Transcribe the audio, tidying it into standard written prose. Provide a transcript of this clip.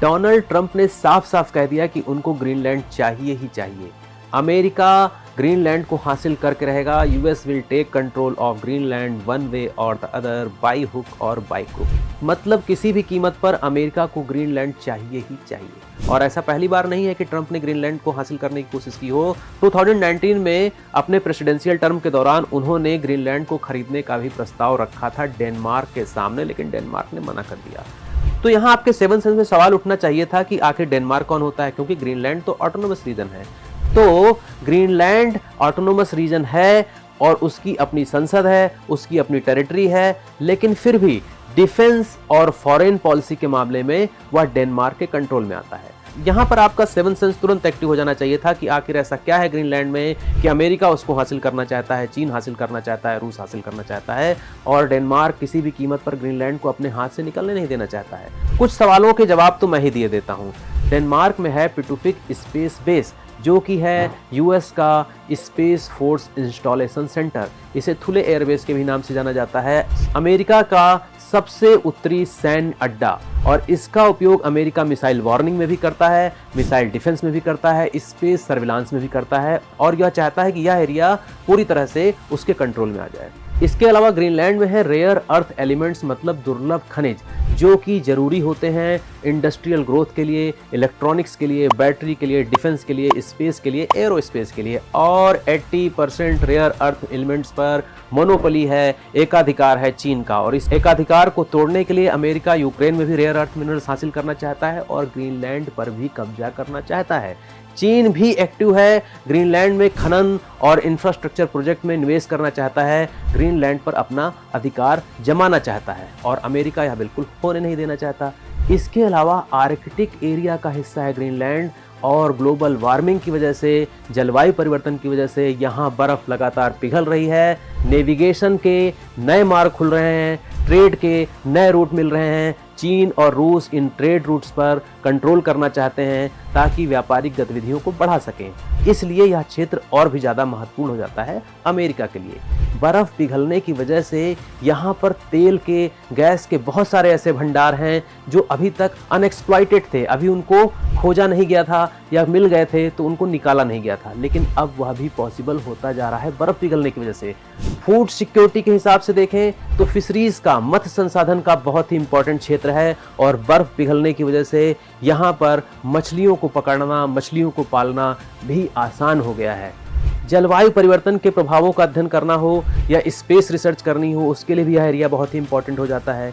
Donald Trump ने साफ साफ कह दिया कि उनको ग्रीनलैंड चाहिए ही चाहिए। अमेरिका ग्रीनलैंड को हासिल करके रहेगा। US will take control of Greenland one way or the other, by hook or by crook. मतलब किसी भी कीमत पर अमेरिका को ग्रीनलैंड चाहिए ही चाहिए। और ऐसा पहली बार नहीं है कि ट्रंप ने ग्रीनलैंड को हासिल करने की कोशिश की हो। 2019 में अपने प्रेसिडेंशियल टर्म के दौरान उन्होंने ग्रीनलैंड को खरीदने का भी प्रस्ताव रखा था डेनमार्क के सामने, लेकिन डेनमार्क ने मना कर दिया। तो यहाँ आपके सेवन सेंस में सवाल उठना चाहिए था कि आखिर डेनमार्क कौन होता है, क्योंकि ग्रीनलैंड तो ऑटोनोमस रीजन है। तो ग्रीनलैंड ऑटोनोमस रीजन है और उसकी अपनी संसद है, उसकी अपनी टेरिटरी है, लेकिन फिर भी डिफेंस और फॉरेन पॉलिसी के मामले में वह डेनमार्क के कंट्रोल में आता है। यहाँ पर आपका सेवन सेंस तुरंत एक्टिव हो जाना चाहिए था कि आखिर ऐसा क्या है ग्रीनलैंड में कि अमेरिका उसको हासिल करना चाहता है, चीन हासिल करना चाहता है, रूस हासिल करना चाहता है और डेनमार्क किसी भी कीमत पर ग्रीनलैंड को अपने हाथ से निकलने नहीं देना चाहता है। कुछ सवालों के जवाब तो मैं ही दिए देता हूँ। डेनमार्क में है पिटुफिक स्पेस बेस, जो कि है यूएस का स्पेस फोर्स इंस्टॉलेशन सेंटर। इसे थुले एयरबेस के भी नाम से जाना जाता है। अमेरिका का सबसे उत्तरी सैन्य अड्डा, और इसका उपयोग अमेरिका मिसाइल वार्निंग में भी करता है, मिसाइल डिफेंस में भी करता है, स्पेस सर्विलांस में भी करता है, और यह चाहता है कि यह एरिया पूरी तरह से उसके कंट्रोल में आ जाए। इसके अलावा ग्रीनलैंड में है रेयर अर्थ एलिमेंट्स, मतलब दुर्लभ खनिज, जो कि जरूरी होते हैं इंडस्ट्रियल ग्रोथ के लिए, इलेक्ट्रॉनिक्स के लिए, बैटरी के लिए, डिफेंस के लिए, स्पेस के लिए, एरोस्पेस के लिए। और 80% रेयर अर्थ एलिमेंट्स पर मोनोपोली है, एकाधिकार है चीन का, और इस एकाधिकार को तोड़ने के लिए अमेरिका यूक्रेन में भी रेयर अर्थ मिनरल्स हासिल करना चाहता है और ग्रीनलैंड पर भी कब्जा करना चाहता है। चीन भी एक्टिव है, ग्रीनलैंड में खनन और इंफ्रास्ट्रक्चर प्रोजेक्ट में निवेश करना चाहता है, ग्रीनलैंड पर अपना अधिकार जमाना चाहता है, और अमेरिका यह बिल्कुल होने नहीं देना चाहता। इसके अलावा आर्कटिक एरिया का हिस्सा है ग्रीनलैंड, और ग्लोबल वार्मिंग की वजह से, जलवायु परिवर्तन की वजह से यहाँ बर्फ लगातार पिघल रही है। नेविगेशन के नए मार्ग खुल रहे हैं, ट्रेड के नए रूट मिल रहे हैं। चीन और रूस इन ट्रेड रूट्स पर कंट्रोल करना चाहते हैं ताकि व्यापारिक गतिविधियों को बढ़ा सकें। इसलिए यह क्षेत्र और भी ज़्यादा महत्वपूर्ण हो जाता है अमेरिका के लिए। बर्फ़ पिघलने की वजह से यहाँ पर तेल के, गैस के बहुत सारे ऐसे भंडार हैं जो अभी तक अनएक्सप्लॉइटेड थे, अभी उनको खोजा नहीं गया था, या मिल गए थे तो उनको निकाला नहीं गया था, लेकिन अब वह भी पॉसिबल होता जा रहा है बर्फ़ पिघलने की वजह से। फूड सिक्योरिटी के हिसाब से देखें तो फिशरीज का, मत्स्य संसाधन का बहुत ही इंपॉर्टेंट क्षेत्र है, और बर्फ़ पिघलने की वजह से यहाँ पर मछलियों को पकड़ना, मछलियों को पालना भी आसान हो गया है। जलवायु परिवर्तन के प्रभावों का अध्ययन करना हो या स्पेस रिसर्च करनी हो, उसके लिए भी यह एरिया बहुत ही इंपॉर्टेंट हो जाता है।